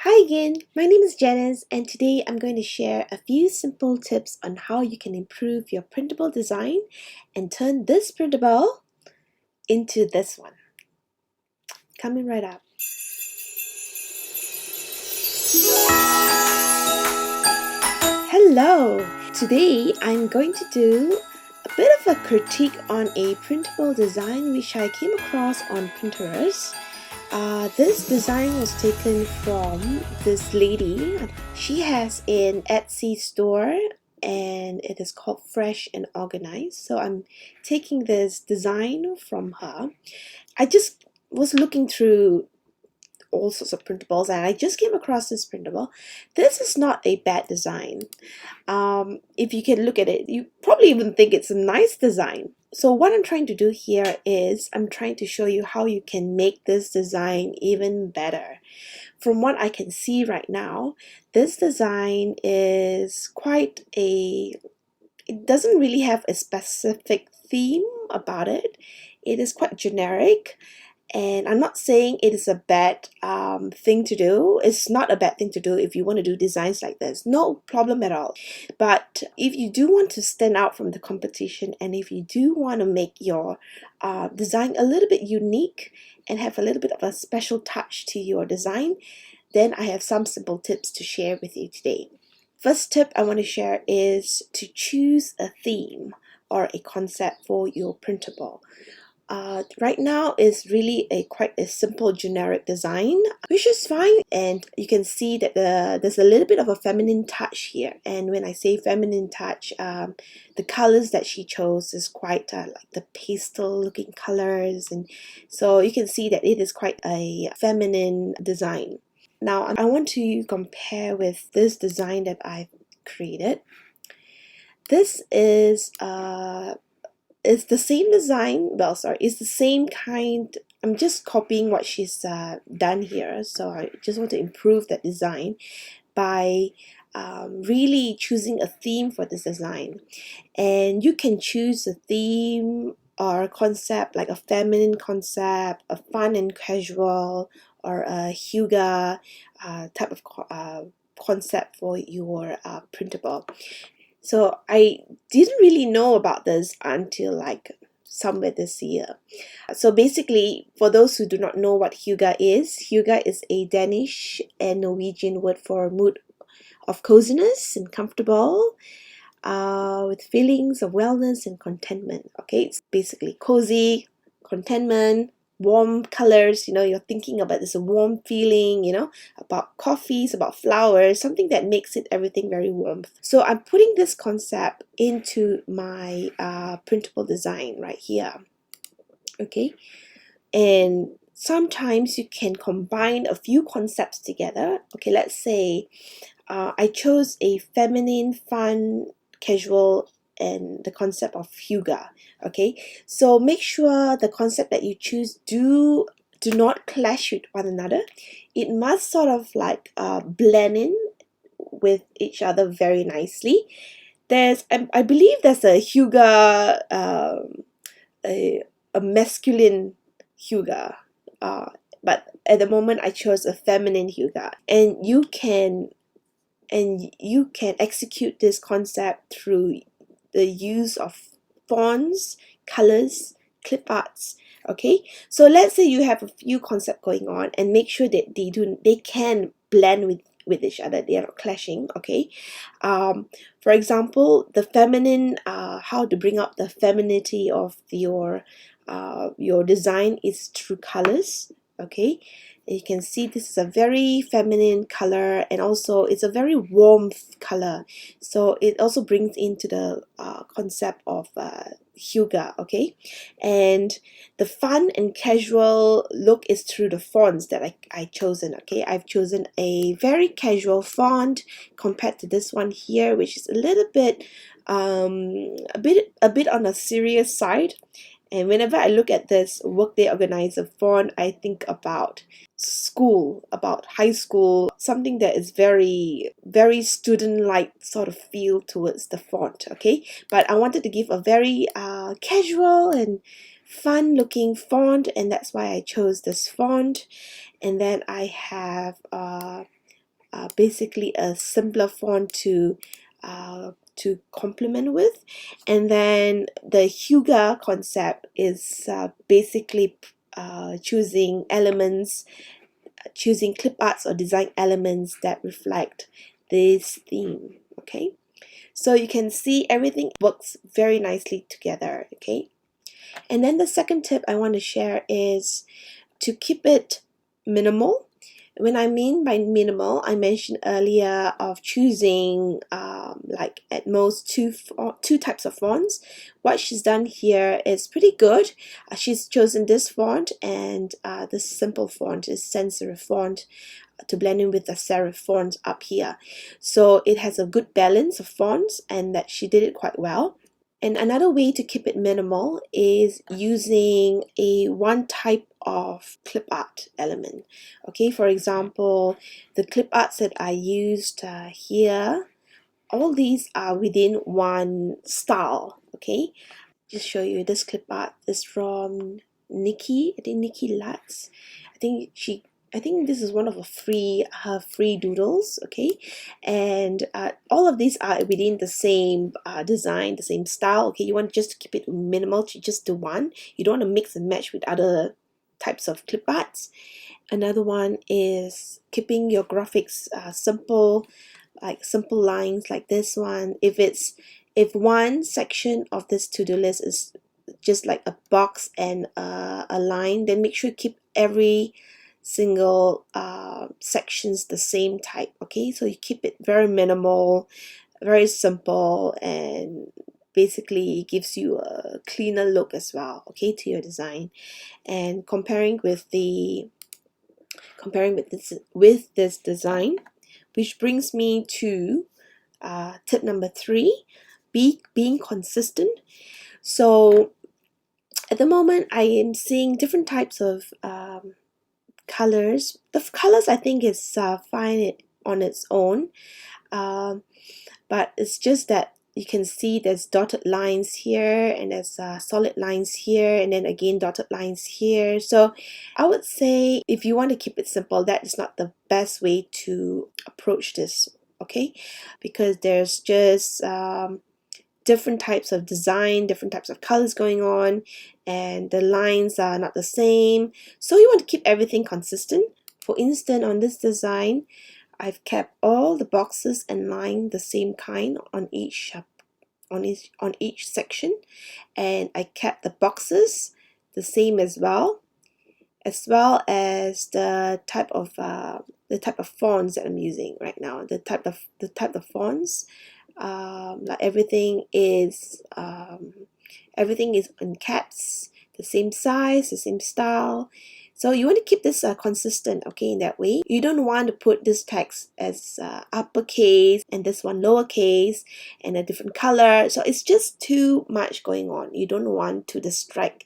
Hi again, my name is Janice and today I'm going to share a few simple tips on how you can improve your printable design and turn this printable into this one. Coming right up. Hello! Today I'm going to do a bit of a critique on a printable design which I came across on Pinterest. This design was taken from this lady. She has an Etsy store and it is called Fresh and Organized. So I'm taking this design from her. I just was looking through all sorts of printables and I just came across this printable. This is not a bad design. If you can look at it, you probably even think it's a nice design. So what I'm trying to do here is I'm trying to show you how you can make this design even better. From what I can see right now, this design is it doesn't really have a specific theme about it. It is quite generic. And I'm not saying it is a bad thing to do. It's not a bad thing to do if you want to do designs like this. No problem at all. But if you do want to stand out from the competition and if you do want to make your design a little bit unique and have a little bit of a special touch to your design, then I have some simple tips to share with you today. First tip I want to share is to choose a theme or a concept for your printable. Right now is really quite a simple generic design, which is fine, and you can see that there's a little bit of a feminine touch here. And when I say feminine touch, the colors that she chose is quite like the pastel looking colors, and so you can see that it is quite a feminine design. Now I want to compare with this design that I've created. This is it's the same design, well sorry, it's the same kind. I'm just copying what she's done here, so I just want to improve that design by really choosing a theme for this design. And you can choose a theme or a concept like a feminine concept, a fun and casual, or a Hygge type of concept for your printable. So I didn't really know about this until like somewhere this year. So basically, for those who do not know what Hygge is a Danish and Norwegian word for mood of coziness and comfortable, with feelings of wellness and contentment. Okay, it's basically cozy, contentment, warm colors. You're thinking about this warm feeling, about coffees, about flowers, something that makes it everything very warm. So I'm putting this concept into my printable design right here. Okay, and sometimes you can combine a few concepts together. Okay, let's say I chose a feminine, fun, casual, and the concept of Hygge. Okay, so make sure the concept that you choose do not clash with one another. It must sort of like blend in with each other very nicely. I believe there's a Hygge, a masculine Hygge, but at the moment I chose a feminine Hygge, and you can execute this concept through the use of fonts, colors, clip arts. Okay, so let's say you have a few concepts going on and make sure that they can blend with each other, they are not clashing. Okay, for example, the feminine, how to bring up the femininity of your design is through colors. Okay, you can see this is a very feminine color, and also it's a very warm color, so it also brings into the concept of Hygge. Okay, and the fun and casual look is through the fonts that I chosen. Okay, I've chosen a very casual font compared to this one here, which is a little bit a bit on a serious side. And whenever I look at this Workday Organizer font, I think about school, about high school, something that is very, very student-like sort of feel towards the font. Okay, but I wanted to give a very casual and fun-looking font, and that's why I chose this font. And then I have basically a simpler font to complement with. And then the Hygge concept is basically choosing elements, choosing clip arts or design elements that reflect this theme. Okay, so you can see everything works very nicely together. Okay, and then the second tip I want to share is to keep it minimal. When I mean by minimal, I mentioned earlier of choosing like at most two types of fonts. What she's done here is pretty good. She's chosen this font and this simple font is sans serif font to blend in with the serif font up here. So it has a good balance of fonts, and that she did it quite well. And another way to keep it minimal is using a one type of clip art element. Okay, for example, the clip arts that I used here, all these are within one style. Okay, just show you, this clip art is from Nikki, I think Nikki Lutz. I think this is one of her free doodles. Okay, and all of these are within the same design, the same style. Okay, you want just to keep it minimal to just the one. You don't want to mix and match with other types of clip arts. Another one is keeping your graphics simple, like simple lines like this one. If one section of this to-do list is just like a box and a line, then make sure you keep every single sections the same type. Okay, so you keep it very minimal, very simple, and basically it gives you a cleaner look as well, okay, to your design. And comparing with this design, which brings me to tip number 3, being consistent. So at the moment I am seeing different types of colors. The colors I think is fine on its own, but it's just that you can see there's dotted lines here, and there's solid lines here, and then again dotted lines here. So I would say if you want to keep it simple, that is not the best way to approach this. Okay, because there's just different types of design, different types of colors going on, and the lines are not the same. So you want to keep everything consistent. For instance, on this design, I've kept all the boxes and line the same kind on each section, and I kept the boxes the same as well as the type of fonts that I'm using right now. The type of fonts, like everything is in caps, the same size, the same style. So you want to keep this consistent, okay, in that way. You don't want to put this text as uppercase and this one lowercase and a different color. So it's just too much going on. You don't want to distract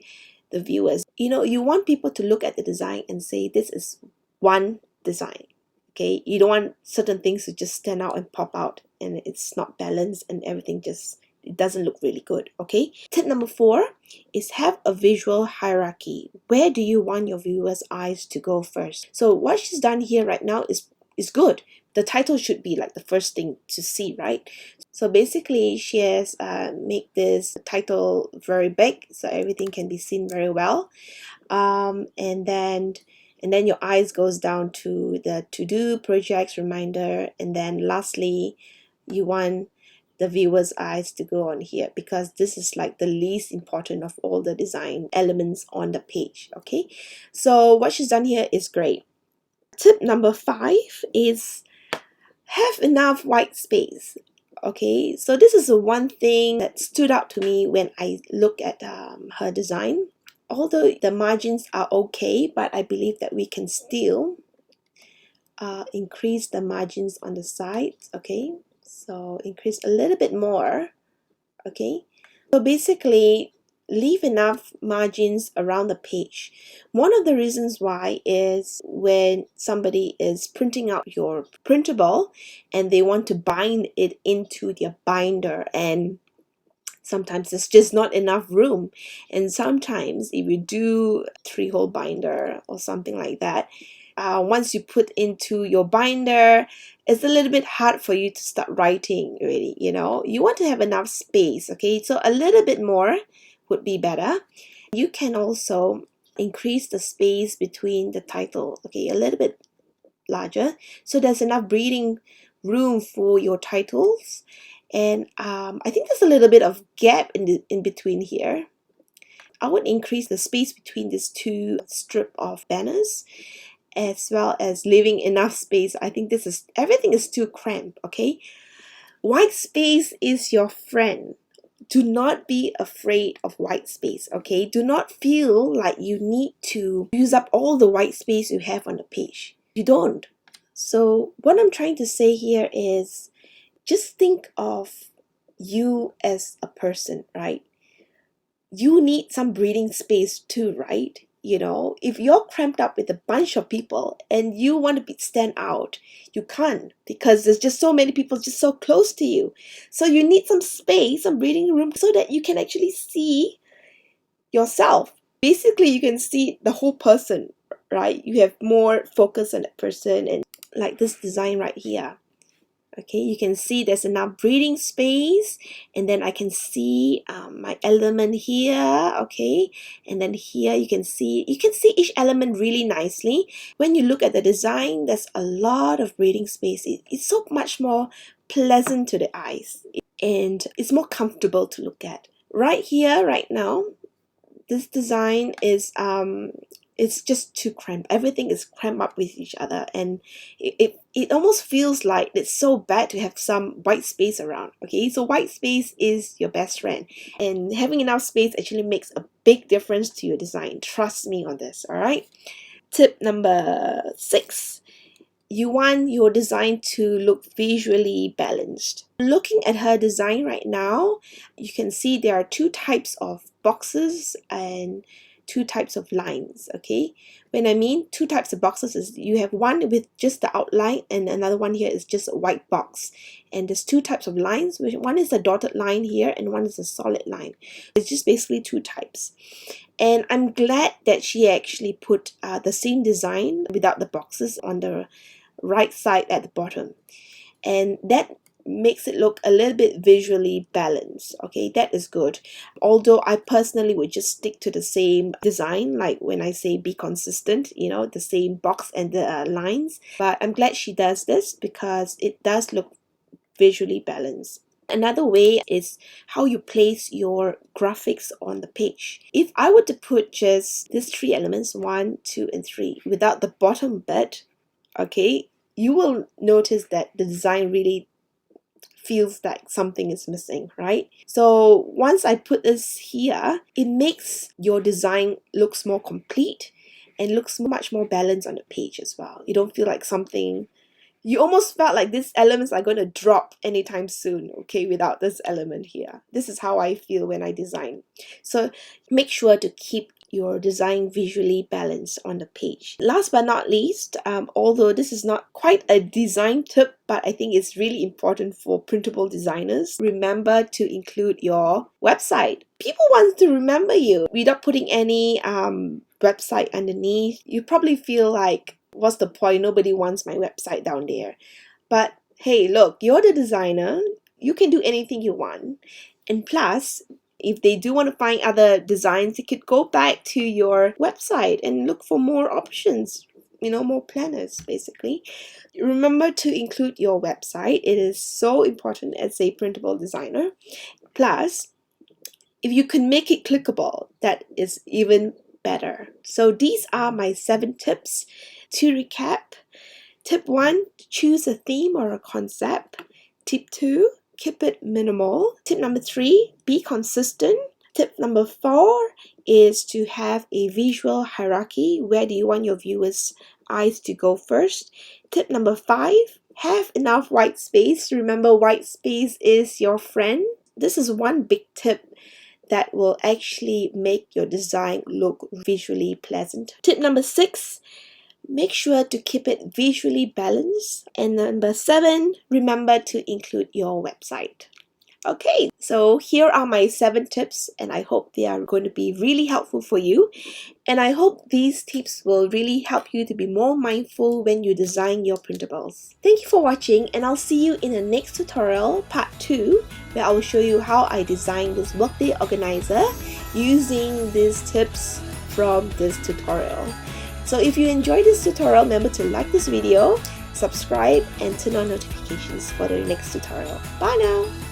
the viewers. You know, you want people to look at the design and say this is one design. Okay, you don't want certain things to just stand out and pop out and it's not balanced and everything just, it doesn't look really good. Okay, tip number 4 is have a visual hierarchy. Where do you want your viewers' eyes to go first? So what she's done here right now is good. The title should be like the first thing to see, right? So basically she has made this title very big so everything can be seen very well, and then your eyes goes down to the to-do, projects, reminder, and then lastly you want the viewer's eyes to go on here because this is like the least important of all the design elements on the page. Okay, so what she's done here is great. Tip number 5 is have enough white space. Okay, so this is the one thing that stood out to me when I look at her design. Although the margins are okay, but I believe that we can still increase the margins on the sides. Okay, so increase a little bit more. Okay, so basically leave enough margins around the page. One of the reasons why is when somebody is printing out your printable and they want to bind it into their binder, and sometimes there's just not enough room, and sometimes if you do 3-hole binder or something like that, once you put into your binder, it's a little bit hard for you to start writing really, you know. You want to have enough space, okay? So a little bit more would be better. You can also increase the space between the title, okay, a little bit larger, so there's enough breathing room for your titles. And I think there's a little bit of gap in between here. I would increase the space between these two strip of banners, as well as leaving enough space. I think everything is too cramped, okay? White space is your friend. Do not be afraid of white space, okay? Do not feel like you need to use up all the white space you have on the page. You don't. So what I'm trying to say here is just think of you as a person, right? You need some breathing space too, right? You know, if you're cramped up with a bunch of people and you want to stand out, you can't, because there's just so many people just so close to you. So you need some space, some breathing room, so that you can actually see yourself. Basically, you can see the whole person, right? You have more focus on that person. And like this design right here, okay, you can see there's enough breathing space, and then I can see my element here, okay, and then here you can see each element really nicely. When you look at the design, there's a lot of breathing space. It's so much more pleasant to the eyes, and it's more comfortable to look at. Right here, right now, this design is it's just too cramped. Everything is cramped up with each other, and it almost feels like it's so bad to have some white space around. Okay, so white space is your best friend, and having enough space actually makes a big difference to your design. Trust me on this. All right. Tip number 6. You want your design to look visually balanced. Looking at her design right now, you can see there are 2 types of boxes and 2 types of lines, okay? When I mean 2 types of boxes, is you have one with just the outline, and another one here is just a white box. And there's 2 types of lines, which one is a dotted line here and one is a solid line. It's just basically 2 types. And I'm glad that she actually put the same design without the boxes on the right side at the bottom, and that makes it look a little bit visually balanced. Okay, that is good. Although I personally would just stick to the same design, like when I say be consistent, you know, the same box and the lines. But I'm glad she does this because it does look visually balanced. Another way is how you place your graphics on the page. If I were to put just these 3 elements, 1, 2, and 3, without the bottom bit, okay, you will notice that the design really feels like something is missing, right? So once I put this here, it makes your design looks more complete and looks much more balanced on the page as well. You don't feel like something, you almost felt like these elements are going to drop anytime soon, okay, without this element here. This is how I feel when I design. So make sure to keep your design visually balanced on the page. Last but not least, although this is not quite a design tip, but I think it's really important for printable designers, remember to include your website. People want to remember you without putting any website underneath. You probably feel like, what's the point? Nobody wants my website down there. But hey, look, you're the designer. You can do anything you want. And plus, if they do want to find other designs, you could go back to your website and look for more options, you know, more planners basically. Remember to include your website. It is so important as a printable designer. Plus, if you can make it clickable, that is even better. So these are my 7 tips. To recap, tip 1, choose a theme or a concept. Tip 2, keep it minimal. Tip number 3, be consistent. Tip number 4 is to have a visual hierarchy. Where do you want your viewers' eyes to go first? Tip number 5, have enough white space. Remember, white space is your friend. This is one big tip that will actually make your design look visually pleasant. Tip number 6, make sure to keep it visually balanced. And number 7, remember to include your website. Okay, so here are my 7 tips, and I hope they are going to be really helpful for you. And I hope these tips will really help you to be more mindful when you design your printables. Thank you for watching, and I'll see you in the next tutorial, part 2, where I will show you how I designed this workday organizer using these tips from this tutorial. So if you enjoyed this tutorial, remember to like this video, subscribe, and turn on notifications for the next tutorial. Bye now!